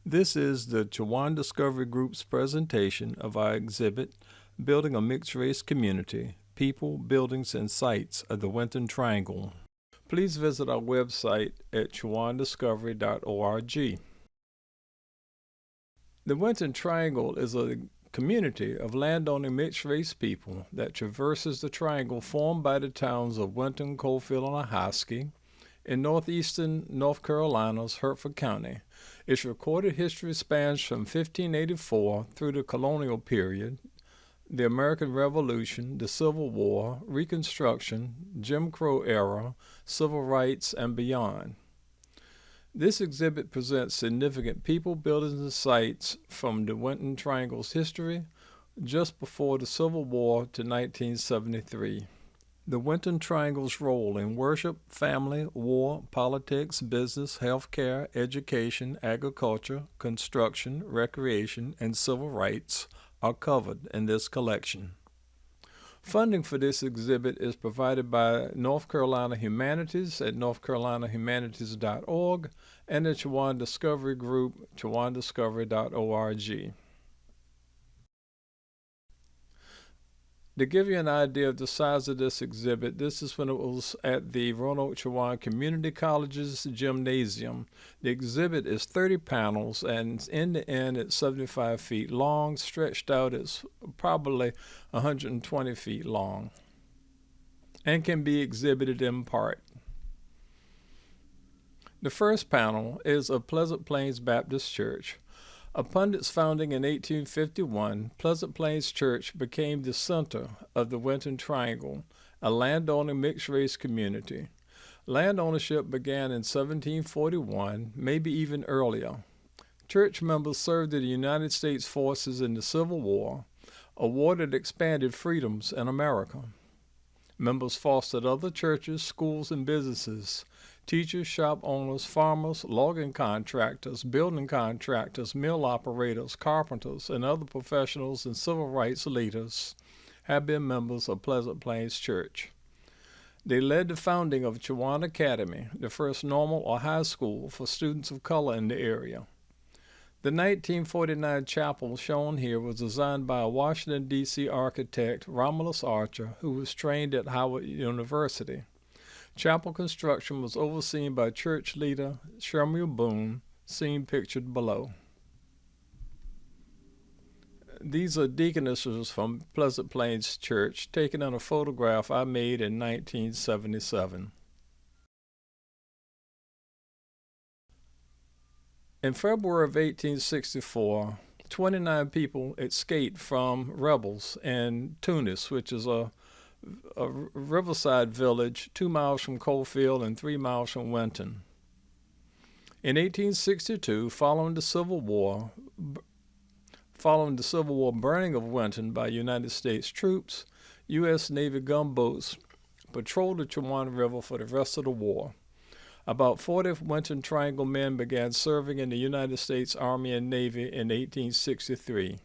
This is the Chowan Discovery Group's presentation of our exhibit, Building a Mixed-Race Community, People, Buildings, and Sites of the Winton Triangle. Please visit our website at chowandiscovery.org. The Winton Triangle is a community of landowning mixed-race people that traverses the triangle formed by the towns of Winton, Coalfield, and Ahoskie in northeastern North Carolina's Hertford County. Its recorded history spans from 1584 through the colonial period, the American Revolution, the Civil War, Reconstruction, Jim Crow era, civil rights, and beyond. This exhibit presents significant people, buildings, and sites from the Winton Triangle's history just before the Civil War to 1973. The Winton Triangle's role in worship, family, war, politics, business, healthcare, education, agriculture, construction, recreation, and civil rights are covered in this collection. Funding for this exhibit is provided by North Carolina Humanities at northcarolinahumanities.org and the Chowan Discovery Group, chowandiscovery.org. To give you an idea of the size of this exhibit, this is when it was at the Roanoke Chowan Community College's gymnasium. The exhibit is 30 panels, and end to end it's 75 feet long. Stretched out it's probably 120 feet long, and can be exhibited in part. The first panel is of Pleasant Plains Baptist Church. Upon its founding in 1851, Pleasant Plains Church became the center of the Winton Triangle, a landowning mixed-race community. Land ownership began in 1741, maybe even earlier. Church members served in the United States forces in the Civil War, a war that expanded freedoms in America. Members fostered other churches, schools, and businesses. Teachers, shop owners, farmers, logging contractors, building contractors, mill operators, carpenters, and other professionals and civil rights leaders have been members of Pleasant Plains Church. They led the founding of Chowan Academy, the first normal or high school for students of color in the area. The 1949 chapel shown here was designed by a Washington, D.C. architect, Romulus Archer, who was trained at Howard University. Chapel construction was overseen by church leader Shemuel Boone, seen pictured below. These are deaconesses from Pleasant Plains Church, taken in a photograph I made in 1977. In February of 1864, 29 people escaped from rebels in Tunis, which is a riverside village 2 miles from Coalfield and 3 miles from Winton. In 1862, following the Civil War burning of Winton by United States troops, U.S. Navy gunboats patrolled the Chowan River for the rest of the war. About 40 Winton Triangle men began serving in the United States Army and Navy in 1863.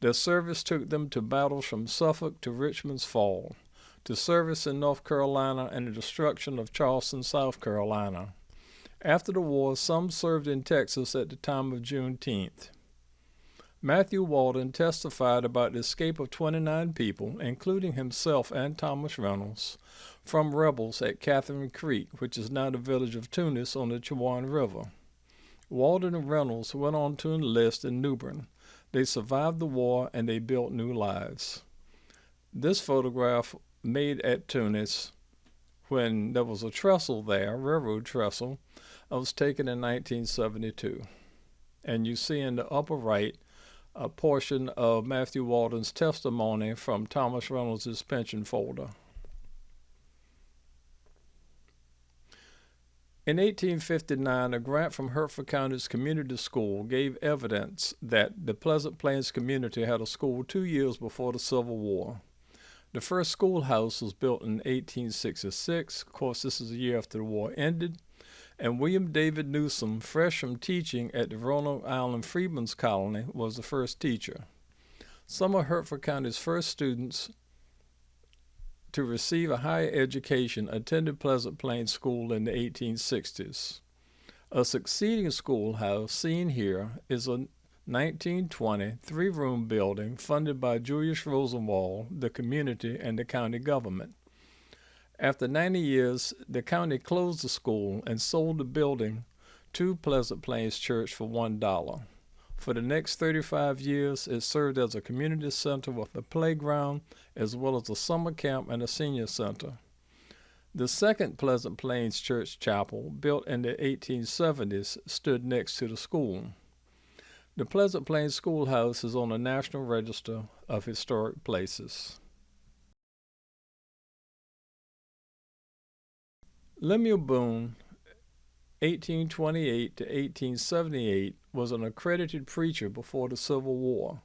Their service took them to battles from Suffolk to Richmond's Fall, to service in North Carolina and the destruction of Charleston, South Carolina. After the war, some served in Texas at the time of Juneteenth. Matthew Walden testified about the escape of 29 people, including himself and Thomas Reynolds, from rebels at Catherine Creek, which is now the village of Tunis on the Chowan River. Walden and Reynolds went on to enlist in New Bern. They survived the war and they built new lives. This photograph, made at Tunis when there was a trestle there, railroad trestle, was taken in 1972. And you see in the upper right a portion of Matthew Walden's testimony from Thomas Reynolds' pension folder. In 1859, a grant from Hertford County's community school gave evidence that the Pleasant Plains community had a school 2 years before the Civil War. The first schoolhouse was built in 1866. Of course, this is a year after the war ended. And William David Newsom, fresh from teaching at the Roanoke Island Freedmen's Colony, was the first teacher. Some of Hertford County's first students to receive a higher education attended Pleasant Plains School in the 1860s. A succeeding schoolhouse seen here is a 1920 three-room building funded by Julius Rosenwald, the community, and the county government. After 90 years, the county closed the school and sold the building to Pleasant Plains Church for $1. For the next 35 years, it served as a community center with a playground, as well as a summer camp and a senior center. The second Pleasant Plains Church chapel, built in the 1870s, stood next to the school. The Pleasant Plains Schoolhouse is on the National Register of Historic Places. Lemuel Boone, 1828 to 1878, was an accredited preacher before the Civil War.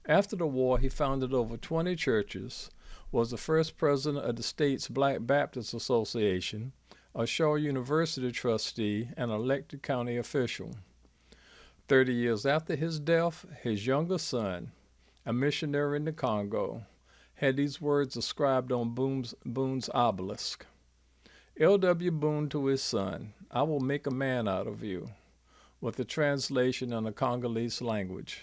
After the war, he founded over 20 churches, was the first president of the state's Black Baptist Association, a Shaw University trustee, and elected county official. 30 years after his death, his younger son, a missionary in the Congo, had these words inscribed on Boone's obelisk. L.W. Boone to his son, "I will make a man out of you," with the translation in the Congolese language.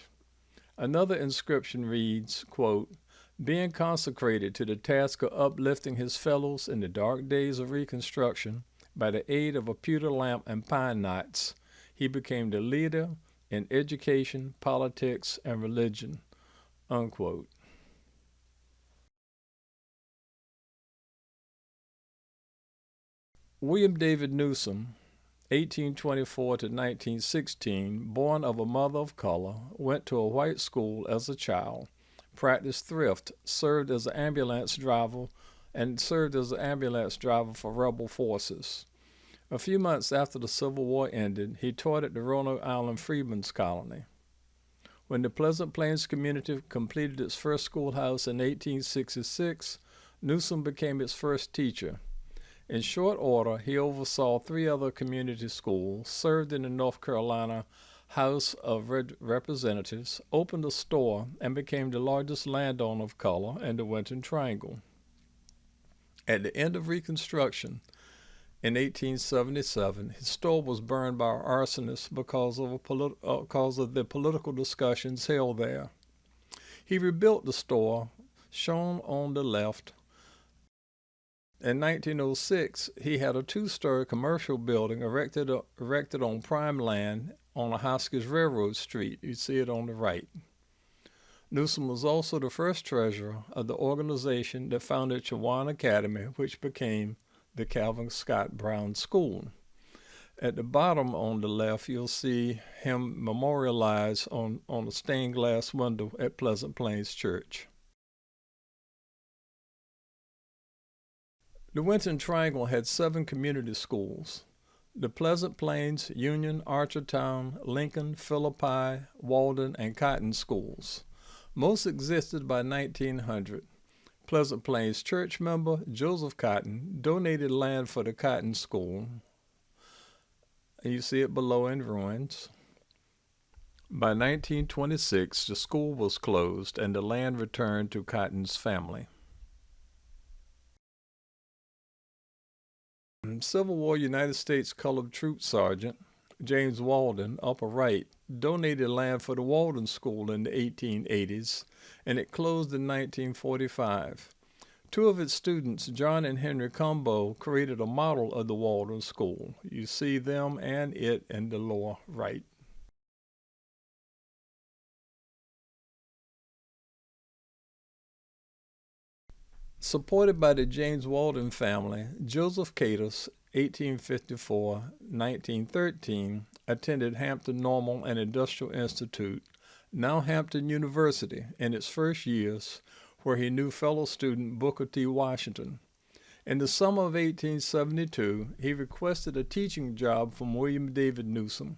Another inscription reads, quote, "Being consecrated to the task of uplifting his fellows in the dark days of Reconstruction by the aid of a pewter lamp and pine knots, he became the leader in education, politics, and religion," unquote. William David Newsom, 1824 to 1916, born of a mother of color, went to a white school as a child, practiced thrift, served as an ambulance driver for rebel forces. A few months after the Civil War ended, he taught at the Roanoke Island Freedmen's Colony. When the Pleasant Plains community completed its first schoolhouse in 1866, Newsom became its first teacher. In short order, he oversaw 3 other community schools, served in the North Carolina House of Representatives, opened a store, and became the largest landowner of color in the Winton Triangle. At the end of Reconstruction, in 1877, his store was burned by arsonists because of the political discussions held there. He rebuilt the store, shown on the left. In 1906, he had a 2-story commercial building erected on prime land on the Hotchkiss Railroad Street. You see it on the right. Newsom was also the first treasurer of the organization that founded Chowan Academy, which became the Calvin Scott Brown School. At the bottom on the left, you'll see him memorialized on a stained glass window at Pleasant Plains Church. The Winton Triangle had 7 community schools: the Pleasant Plains, Union, Archertown, Lincoln, Philippi, Walden, and Cotton schools. Most existed by 1900. Pleasant Plains church member Joseph Cotton donated land for the Cotton School. And you see it below in ruins. By 1926, the school was closed and the land returned to Cotton's family. Civil War United States Colored Troop Sergeant James Walden, upper right, donated land for the Walden School in the 1880s, and it closed in 1945. 2 of its students, John and Henry Combo, created a model of the Walden School. You see them and it in the lower right. Supported by the James Walden family, Joseph Catus, 1854-1913, attended Hampton Normal and Industrial Institute, now Hampton University, in its first years, where he knew fellow student Booker T. Washington. In the summer of 1872, he requested a teaching job from William David Newsom.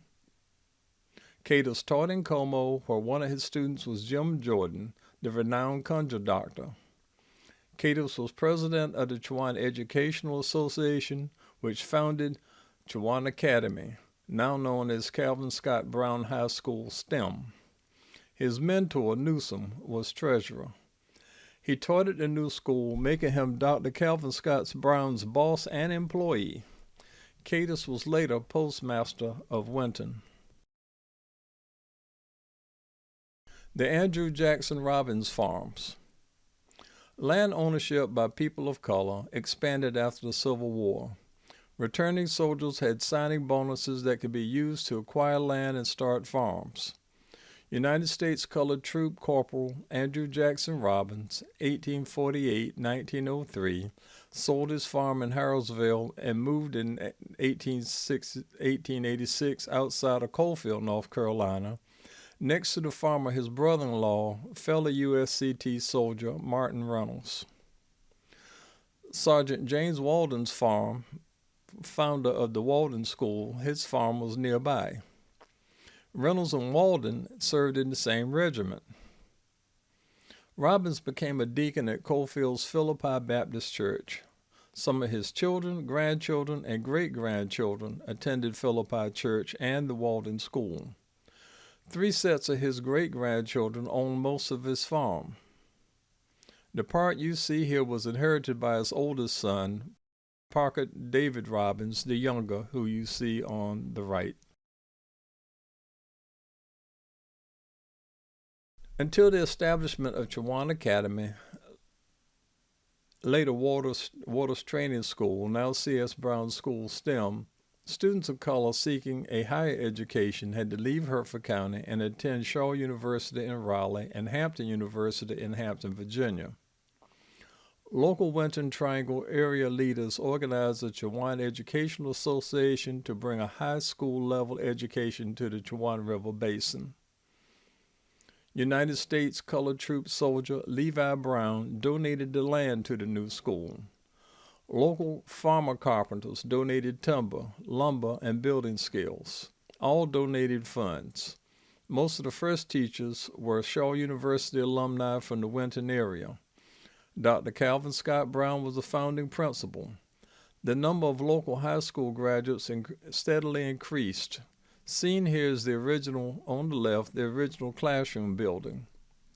Catus taught in Como, where one of his students was Jim Jordan, the renowned conjure doctor. Catus was president of the Chowan Educational Association, which founded Chowan Academy, now known as Calvin Scott Brown High School STEM. His mentor, Newsom, was treasurer. He taught at the new school, making him Dr. Calvin Scott Brown's boss and employee. Cadis was later postmaster of Winton. The Andrew Jackson Robbins Farms. Land ownership by people of color expanded after the Civil War. Returning soldiers had signing bonuses that could be used to acquire land and start farms. United States Colored Troop Corporal Andrew Jackson Robbins, 1848-1903, sold his farm in Harrodsville and moved in 1886 outside of Coalfield, North Carolina, next to the farm of his brother-in-law, fellow USCT soldier Martin Reynolds. Sergeant James Walden's farm, founder of the Walden School, his farm was nearby. Reynolds and Walden served in the same regiment. Robbins became a deacon at Coalfield's Philippi Baptist Church. Some of his children, grandchildren, and great-grandchildren attended Philippi Church and the Walden School. 3 sets of his great-grandchildren owned most of his farm. The part you see here was inherited by his oldest son, Parker David Robbins, the younger, who you see on the right. Until the establishment of Chowan Academy, later Waters Training School, now C.S. Brown School STEM, students of color seeking a higher education had to leave Hertford County and attend Shaw University in Raleigh and Hampton University in Hampton, Virginia. Local Winton Triangle area leaders organized the Chowan Educational Association to bring a high school level education to the Chowan River Basin. United States Colored Troop soldier Levi Brown donated the land to the new school. Local farmer carpenters donated timber, lumber, and building skills. All donated funds. Most of the first teachers were Shaw University alumni from the Winton area. Dr. Calvin Scott Brown was the founding principal. The number of local high school graduates steadily increased. Seen here is the original, on the left, the original classroom building.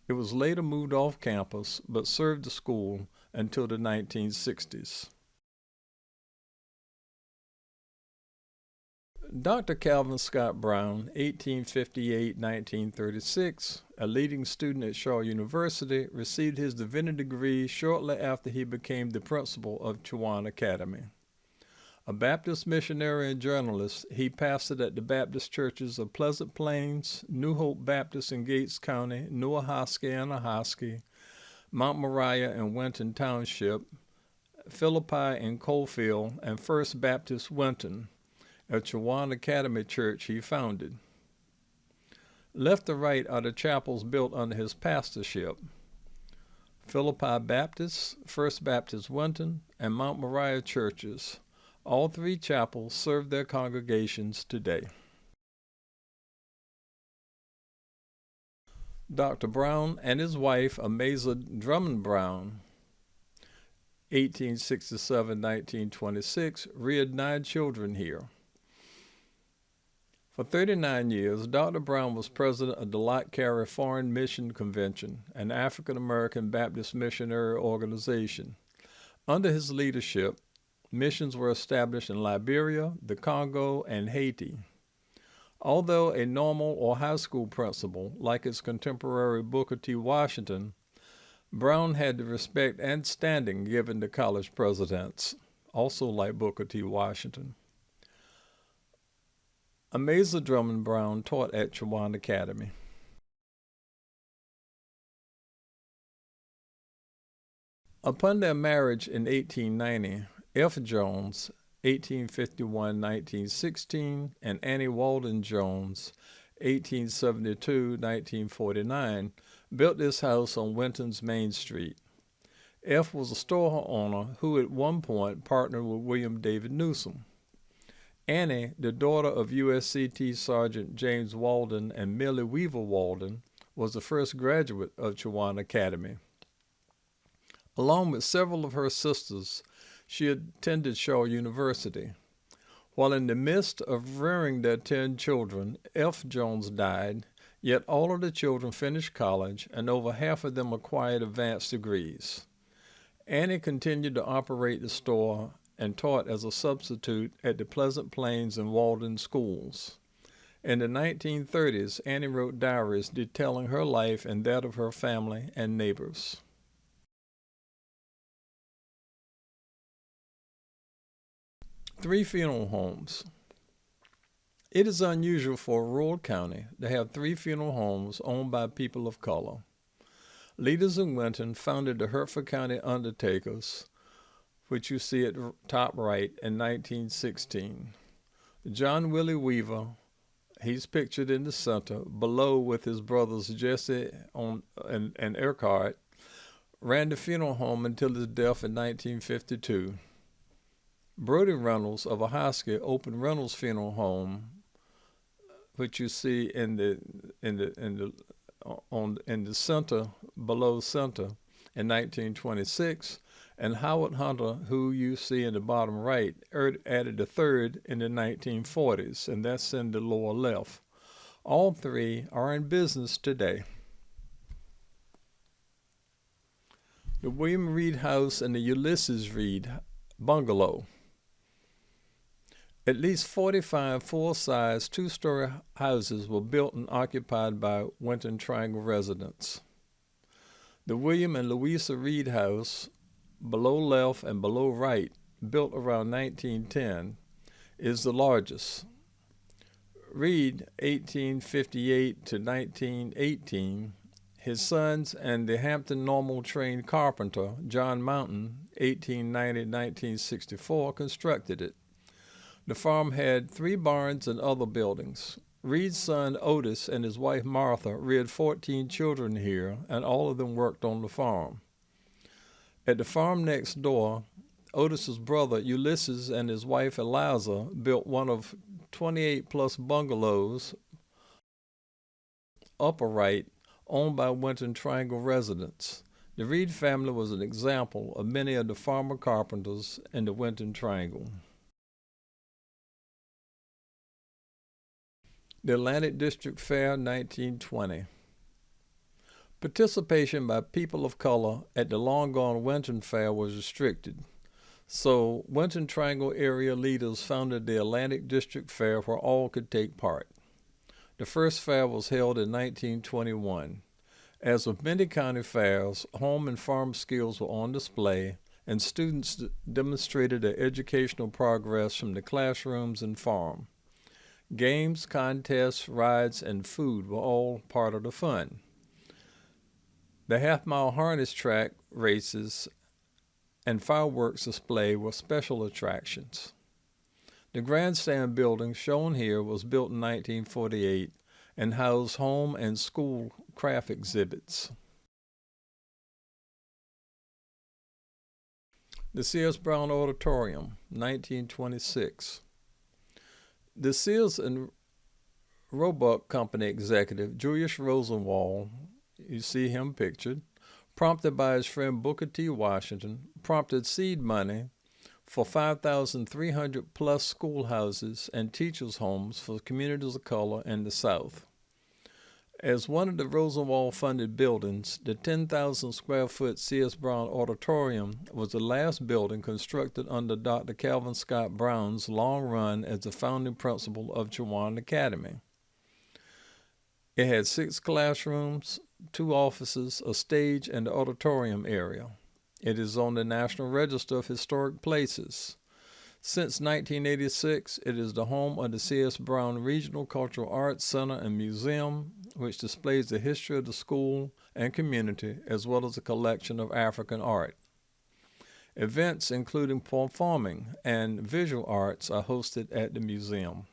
It was later moved off campus, but served the school until the 1960s. Dr. Calvin Scott Brown, 1858-1936, a leading student at Shaw University, received his divinity degree shortly after he became the principal of Chowan Academy. A Baptist missionary and journalist, he pastored at the Baptist churches of Pleasant Plains, New Hope Baptist in Gates County, New Ahoskie and Ahoskie, Mount Moriah and Winton Township, Philippi and Coalfield, and First Baptist Winton, a Chowan Academy church he founded. Left to right are the chapels built under his pastorship: Philippi Baptist, First Baptist Winton, and Mount Moriah churches. All 3 chapels serve their congregations today. Dr. Brown and his wife, Amasa Drummond Brown, 1867-1926, reared 9 children here. For 39 years, Dr. Brown was president of the Lot Carey Foreign Mission Convention, an African-American Baptist missionary organization. Under his leadership, missions were established in Liberia, the Congo, and Haiti. Although a normal or high school principal, like his contemporary Booker T. Washington, Brown had the respect and standing given to college presidents, also like Booker T. Washington. Amasa Drummond Brown taught at Chowan Academy. Upon their marriage in 1890, F. Jones, 1851-1916, and Annie Walden Jones, 1872-1949, built this house on Winton's Main Street. F. was a store owner who at one point partnered with William David Newsom. Annie, the daughter of USCT Sergeant James Walden and Millie Weaver Walden, was the first graduate of Chowan Academy. Along with several of her sisters, she attended Shaw University. While in the midst of rearing their 10 children, F. Jones died, yet all of the children finished college, and over half of them acquired advanced degrees. Annie continued to operate the store and taught as a substitute at the Pleasant Plains and Walden schools. In the 1930s, Annie wrote diaries detailing her life and that of her family and neighbors. Three funeral homes. It is unusual for a rural county to have three funeral homes owned by people of color. Leaders in Winton founded the Hertford County Undertakers, which you see at the top right, in 1916. John Willie Weaver, he's pictured in the center, below with his brothers Jesse and Urquhart, ran the funeral home until his death in 1952. Brody Reynolds of Ahoskie opened Reynolds Funeral Home, which you see in the center, below center, in 1926, and Howard Hunter, who you see in the bottom right, added a third in the 1940s, and that's in the lower left. All three are in business today. The William Reed House and the Ulysses Reed Bungalow. At least 45 full-size two-story houses were built and occupied by Winton Triangle residents. The William and Louisa Reed House, below left and below right, built around 1910, is the largest. Reed, 1858 to 1918, his sons, and the Hampton Normal trained carpenter, John Mountain, 1890-1964, constructed it. The farm had 3 barns and other buildings. Reed's son Otis and his wife Martha reared 14 children here, and all of them worked on the farm. At the farm next door, Otis's brother Ulysses and his wife Eliza built one of 28-plus bungalows, upper right, owned by Winton Triangle residents. The Reed family was an example of many of the farmer carpenters in the Winton Triangle. The Atlantic District Fair, 1920. Participation by people of color at the long-gone Winton Fair was restricted, so Winton Triangle area leaders founded the Atlantic District Fair where all could take part. The first fair was held in 1921. As with many county fairs, home and farm skills were on display, and students demonstrated their educational progress from the classrooms and farm. Games, contests, rides, and food were all part of the fun. The half-mile harness track races and fireworks display were special attractions. The grandstand building shown here was built in 1948 and housed home and school craft exhibits. The Sears Brown Auditorium, 1926. The Sears and Roebuck Company executive, Julius Rosenwald, you see him pictured, prompted by his friend Booker T. Washington, prompted seed money for 5,300 plus schoolhouses and teachers' homes for communities of color in the South. As one of the Rosenwald-funded buildings, the 10,000 square foot Sears Brown Auditorium was the last building constructed under Dr. Calvin Scott Brown's long run as the founding principal of Chowan Academy. It had 6 classrooms, 2 offices, a stage, and the auditorium area. It is on the National Register of Historic Places. Since 1986, it is the home of the C.S. Brown Regional Cultural Arts Center and Museum, which displays the history of the school and community, as well as a collection of African art. Events including performing and visual arts are hosted at the museum.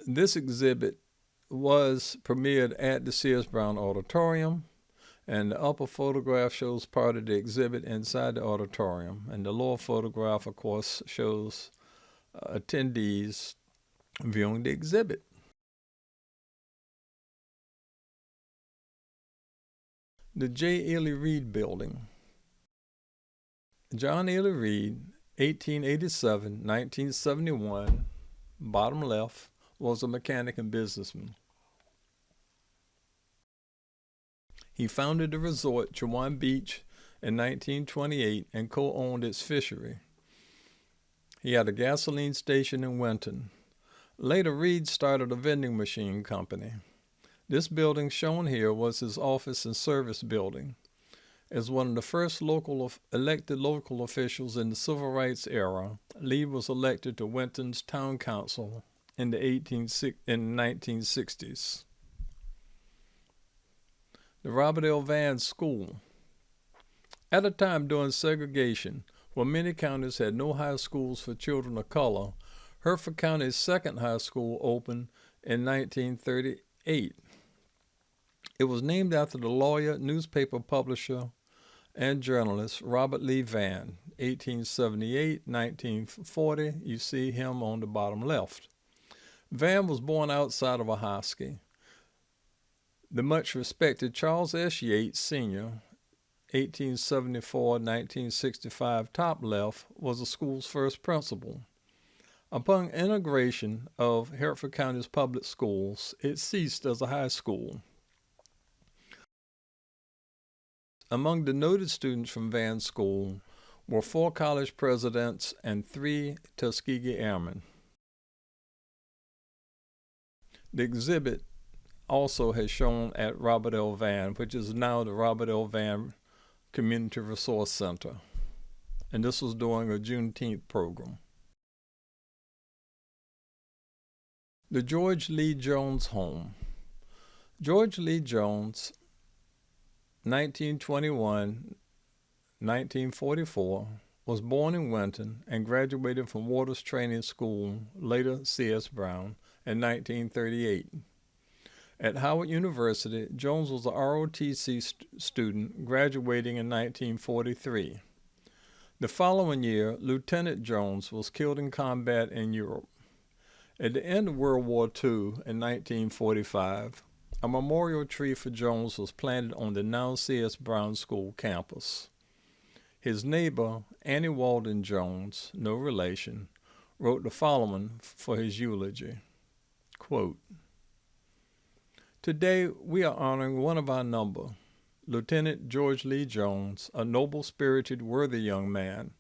This exhibit was premiered at the Sears Brown Auditorium, and the upper photograph shows part of the exhibit inside the auditorium, and the lower photograph, of course, shows attendees viewing the exhibit. The J. Ely Reed Building. John Ely Reed, 1887-1971, bottom left, was a mechanic and businessman. He founded the resort Chowan Beach in 1928 and co-owned its fishery. He had a gasoline station in Winton. Later, Reed started a vending machine company. This building shown here was his office and service building. As one of the first elected local officials in the Civil Rights era, Lee was elected to Winton's Town Council in the 1960s. The Robert L. Vann School. At a time during segregation, when many counties had no high schools for children of color, Hertford County's second high school opened in 1938. It was named after the lawyer, newspaper publisher, and journalist Robert Lee Vann, 1878-1940. You see him on the bottom left. Vann was born outside of Ahoskie. The much respected Charles S. Yates, Sr., 1874-1965, top left, was the school's first principal. Upon integration of Hertford County's public schools, it ceased as a high school. Among the noted students from Vann School were 4 college presidents and 3 Tuskegee Airmen. The exhibit also has shown at Robert L. Vann, which is now the Robert L. Vann Community Resource Center. And this was during a Juneteenth program. The George Lee Jones Home. George Lee Jones, 1921-1944, was born in Winton and graduated from Waters Training School, later C.S. Brown, in 1938. At Howard University, Jones was a ROTC student, graduating in 1943. The following year, Lieutenant Jones was killed in combat in Europe. At the end of World War II in 1945, a memorial tree for Jones was planted on the now C.S. Brown School campus. His neighbor, Annie Walden Jones, no relation, wrote the following for his eulogy. Quote, "Today we are honoring one of our number, Lieutenant George Lee Jones, a noble-spirited, worthy young man,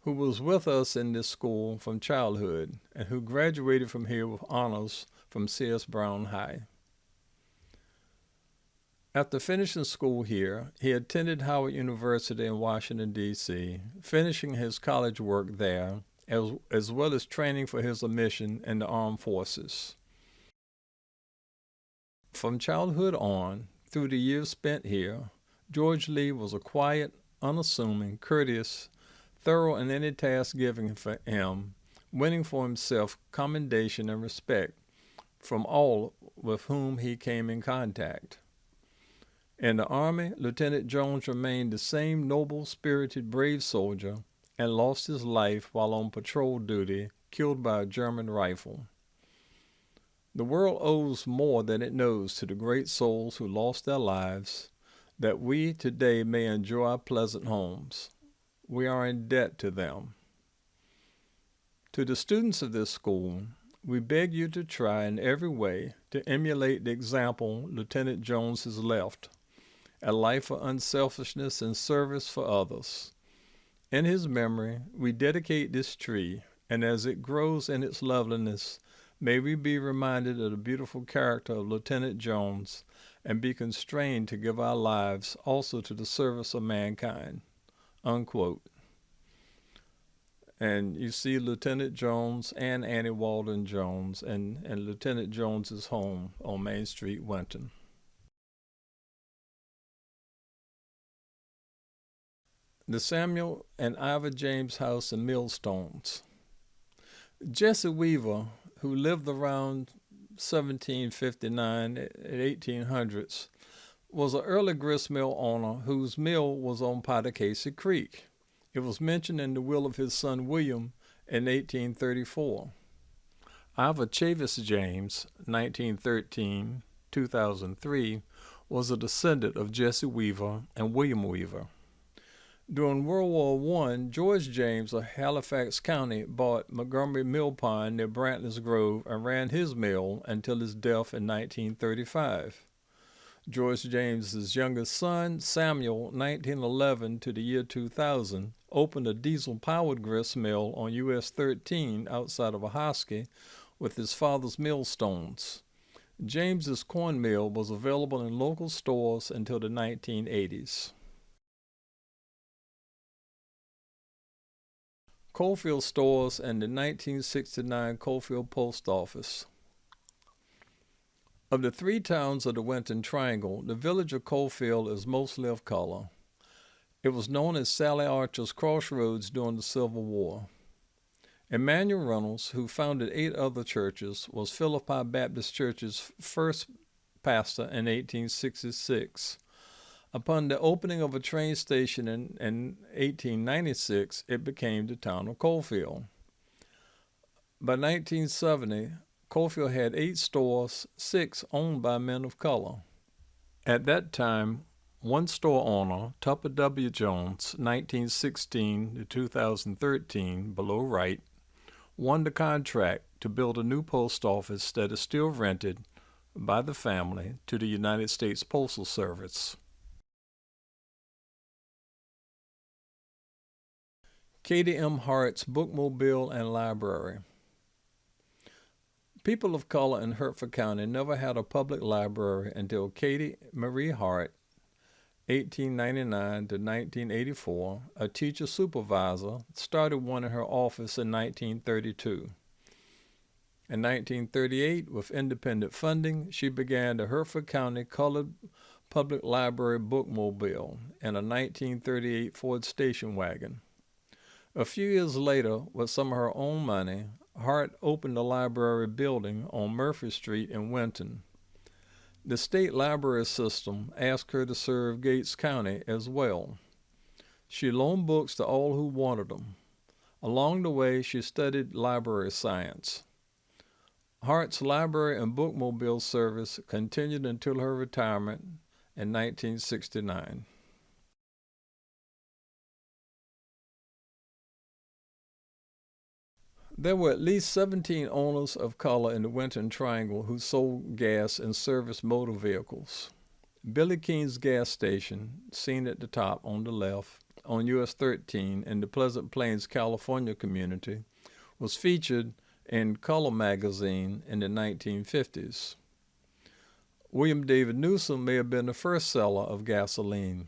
who was with us in this school from childhood and who graduated from here with honors from C.S. Brown High. After finishing school here, he attended Howard University in Washington, D.C., finishing his college work there, as well as training for his admission in the armed forces. From childhood on, through the years spent here, George Lee was a quiet, unassuming, courteous, thorough in any task given for him, winning for himself commendation and respect from all with whom he came in contact. In the Army, Lieutenant Jones remained the same noble-spirited, brave soldier and lost his life while on patrol duty, killed by a German rifle. The world owes more than it knows to the great souls who lost their lives, that we today may enjoy our pleasant homes. We are in debt to them. To the students of this school, we beg you to try in every way to emulate the example Lieutenant Jones has left, a life of unselfishness and service for others. In his memory, we dedicate this tree, and as it grows in its loveliness, may we be reminded of the beautiful character of Lieutenant Jones and be constrained to give our lives also to the service of mankind." Unquote. And you see Lieutenant Jones and Annie Walden Jones and Lieutenant Jones's home on Main Street, Winton. The Samuel and Ivor James House in Millstones. Jesse Weaver, who lived around 1759 and 1800s, was an early gristmill owner whose mill was on Pottacacy Creek. It was mentioned in the will of his son William in 1834. Ivor Chavis James, 1913-2003, was a descendant of Jesse Weaver and William Weaver. During World War I, George James of Halifax County bought Montgomery Mill Pond near Brantley's Grove and ran his mill until his death in 1935. George James's youngest son, Samuel, 1911 to the year 2000, opened a diesel-powered grist mill on US 13 outside of Ahoskie with his father's millstones. James's corn mill was available in local stores until the 1980s. Coalfield stores and the 1969 Coalfield Post Office. Of the three towns of the Winton Triangle, the village of Coalfield is mostly of color. It was known as Sally Archer's Crossroads during the Civil War. Emmanuel Reynolds, who founded 8 other churches, was Philippi Baptist Church's first pastor in 1866. Upon the opening of a train station in 1896, it became the town of Coalfield. By 1970, Coalfield had 8 stores, 6 owned by men of color. At that time, one store owner, Tupper W. Jones, 1916 to 2013, below right, won the contract to build a new post office that is still rented by the family to the United States Postal Service. Katie M. Hart's Bookmobile and Library. People of color in Hertford County never had a public library until Katie Marie Hart, 1899 to 1984, a teacher supervisor, started one in her office in 1932. In 1938, with independent funding, she began the Hertford County Colored Public Library Bookmobile in a 1938 Ford station wagon. A few years later, with some of her own money, Hart opened a library building on Murphy Street in Winton. The state library system asked her to serve Gates County as well. She loaned books to all who wanted them. Along the way, she studied library science. Hart's library and bookmobile service continued until her retirement in 1969. There were at least 17 owners of color in the Winton Triangle who sold gas and serviced motor vehicles. Billy Keene's gas station, seen at the top on the left, on US 13 in the Pleasant Plains, California community, was featured in Color magazine in the 1950s. William David Newsom may have been the first seller of gasoline.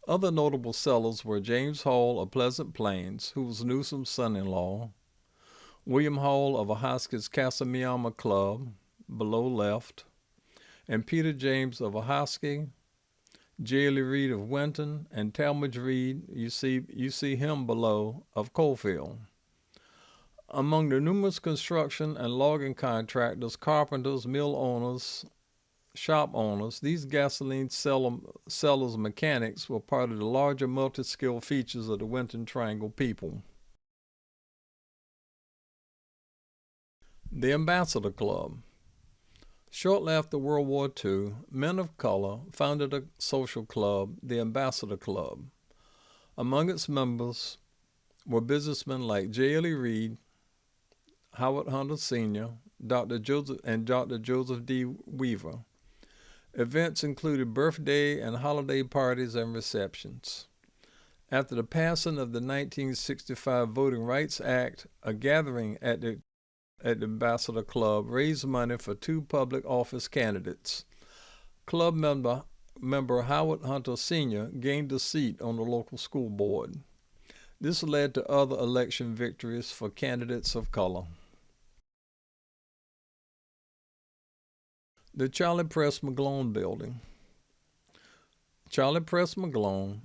Other notable sellers were James Hall of Pleasant Plains, who was Newsom's son-in-law, William Hall of Ahoskie's Casamiyama Club, below left, and Peter James of Ahoskie, J. Lee Reed of Winton, and Talmadge Reed, you see him below, of Coalfield. Among the numerous construction and logging contractors, carpenters, mill owners, shop owners, these gasoline sellers mechanics were part of the larger multi-skill features of the Winton Triangle people. The Ambassador Club. Shortly after World War II, men of color founded a social club, the Ambassador Club. Among its members were businessmen like J. Lee Reed, Howard Hunter Sr., Dr. Joseph D. Weaver. Events included birthday and holiday parties and receptions. After the passing of the 1965 Voting Rights Act, a gathering at the Ambassador Club raised money for 2 public office candidates. Club member Howard Hunter Sr. gained a seat on the local school board. This led to other election victories for candidates of color. The Charlie Press McGlone Building. Charlie Press McGlone,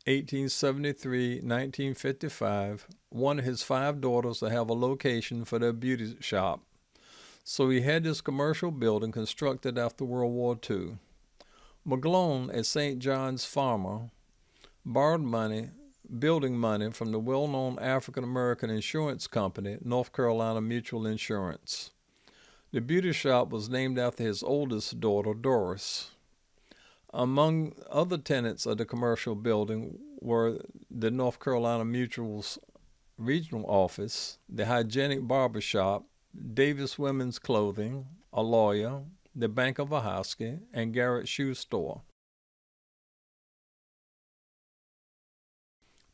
1873-1955, wanted his 5 daughters to have a location for their beauty shop, so he had this commercial building constructed after World War II. McGlone, a St. John's farmer, borrowed building money from the well-known African-American insurance company, North Carolina Mutual Insurance. The beauty shop was named after his oldest daughter, Doris. Among other tenants of the commercial building were the North Carolina Mutual's regional office, the hygienic barber shop, Davis Women's Clothing, a lawyer, the Bank of Ahoskie, and Garrett's Shoe Store.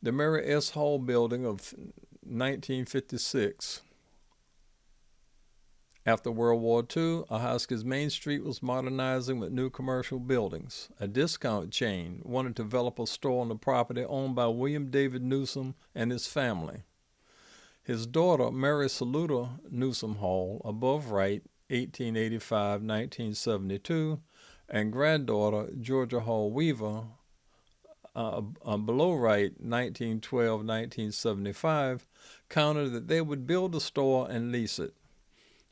The Mary S. Hall Building of 1956. After World War II, Ahoskie's Main Street was modernizing with new commercial buildings. A discount chain wanted to develop a store on the property owned by William David Newsom and his family. His daughter, Mary Saluda Newsom Hall, above right, 1885-1972, and granddaughter, Georgia Hall Weaver, below right, 1912-1975, countered that they would build a store and lease it.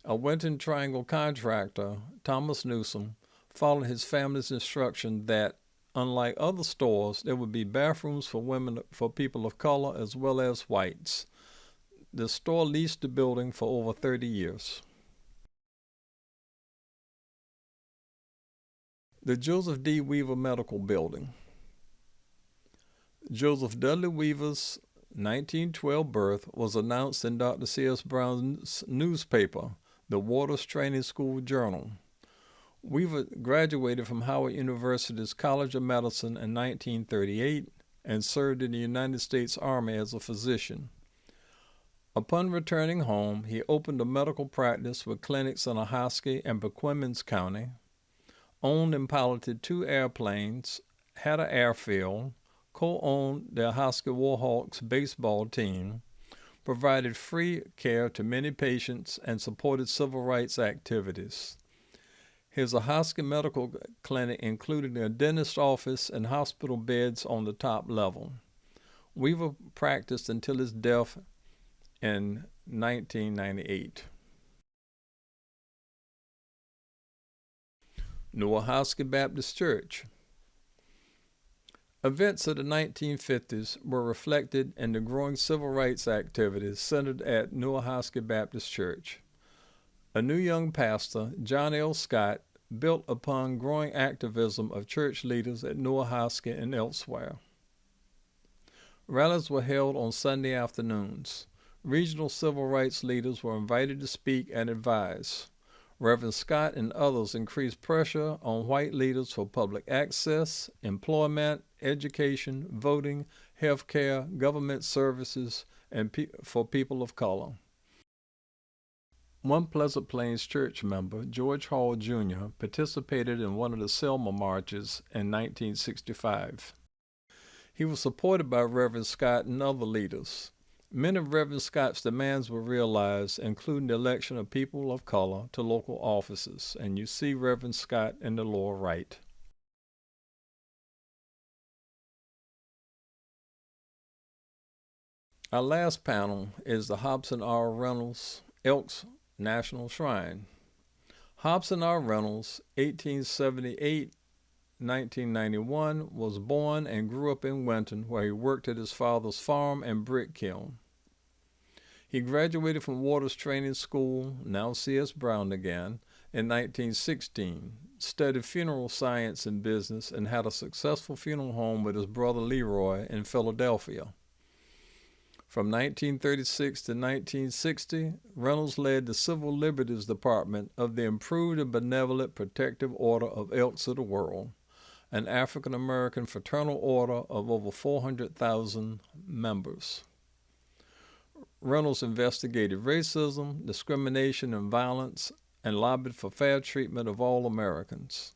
A Winton Triangle contractor, Thomas Newsom, followed his family's instruction that, unlike other stores, there would be bathrooms for women, for people of color, as well as whites. The store leased the building for over 30 years. The Joseph D. Weaver Medical Building. Joseph Dudley Weaver's 1912 birth was announced in Dr. C.S. Brown's newspaper, the Waters Training School Journal. Weaver graduated from Howard University's College of Medicine in 1938 and served in the United States Army as a physician. Upon returning home, he opened a medical practice with clinics in Ahoskie and Bequemins County, owned and piloted 2 airplanes, had an airfield, co-owned the Ahoskie Warhawks baseball team, provided free care to many patients, and supported civil rights activities. His Ahoskie Medical Clinic included a dentist's office and hospital beds on the top level. Weaver practiced until his death in 1998. New Ahoskie Baptist Church. Events of the 1950s were reflected in the growing civil rights activities centered at New Ahoskie Baptist Church. A new young pastor, John L. Scott, built upon growing activism of church leaders at New Ahoskie and elsewhere. Rallies were held on Sunday afternoons. Regional civil rights leaders were invited to speak and advise. Reverend Scott and others increased pressure on white leaders for public access, employment, education, voting, health care, government services, and for people of color. One Pleasant Plains church member, George Hall, Jr., participated in one of the Selma marches in 1965. He was supported by Reverend Scott and other leaders. Many of Reverend Scott's demands were realized, including the election of people of color to local offices, and you see Reverend Scott in the lower right. Our last panel is the Hobson R. Reynolds Elks National Shrine. Hobson R. Reynolds, 1878-1991, was born and grew up in Winton, where he worked at his father's farm and brick kiln. He graduated from Waters Training School, now C.S. Brown again, in 1916, studied funeral science and business, and had a successful funeral home with his brother Leroy in Philadelphia. From 1936 to 1960, Reynolds led the Civil Liberties Department of the Improved and Benevolent Protective Order of Elks of the World, an African-American fraternal order of over 400,000 members. Reynolds investigated racism, discrimination, and violence, and lobbied for fair treatment of all Americans.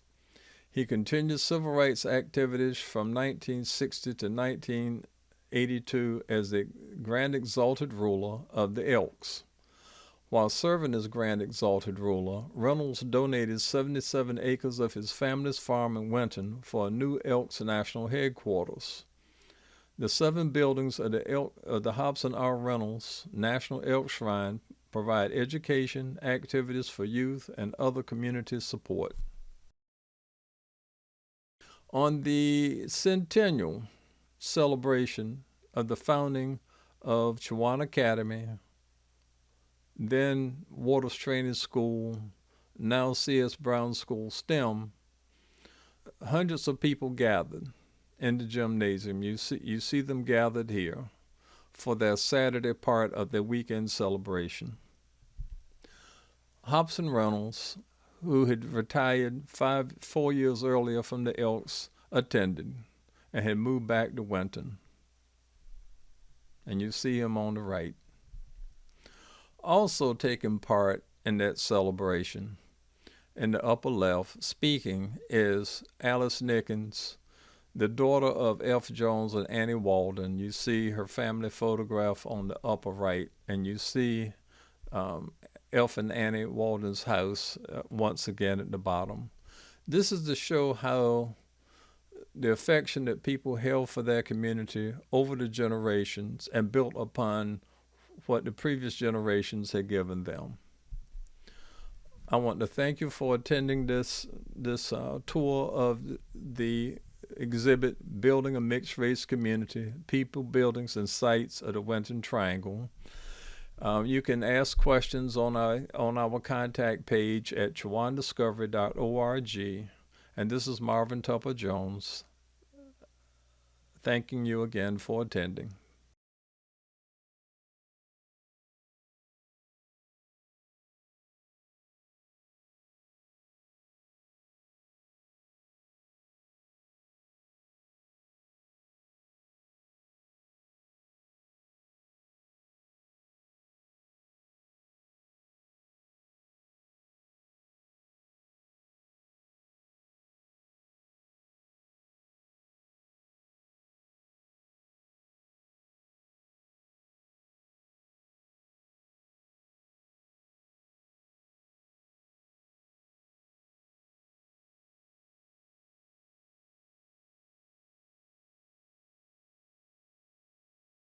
He continued civil rights activities from 1960 to 1982 as the Grand Exalted Ruler of the Elks. While serving as Grand Exalted Ruler, Reynolds donated 77 acres of his family's farm in Winton for a new Elks National Headquarters. The 7 buildings of the Hobson R. Reynolds National Elk Shrine provide education, activities for youth, and other community support. On the centennial celebration of the founding of Chowan Academy, then Waters Training School, now C.S. Brown School STEM, hundreds of people gathered in the gymnasium. You see them gathered here for their Saturday part of their weekend celebration. Hobson Reynolds, who had retired 4 years earlier from the Elks, attended and had moved back to Winton. And you see him on the right. Also taking part in that celebration, in the upper left, speaking, is Alice Nickens, the daughter of F. Jones and Annie Walden. You see her family photograph on the upper right, and you see F. and Annie Walden's house once again at the bottom. This is to show how the affection that people held for their community over the generations and built upon what the previous generations had given them. I want to thank you for attending this tour of the exhibit, Building a Mixed Race Community, People, Buildings, and Sites of the Winton Triangle. You can ask questions on our contact page at chowandiscovery.org. And this is Marvin Tupper Jones, thanking you again for attending.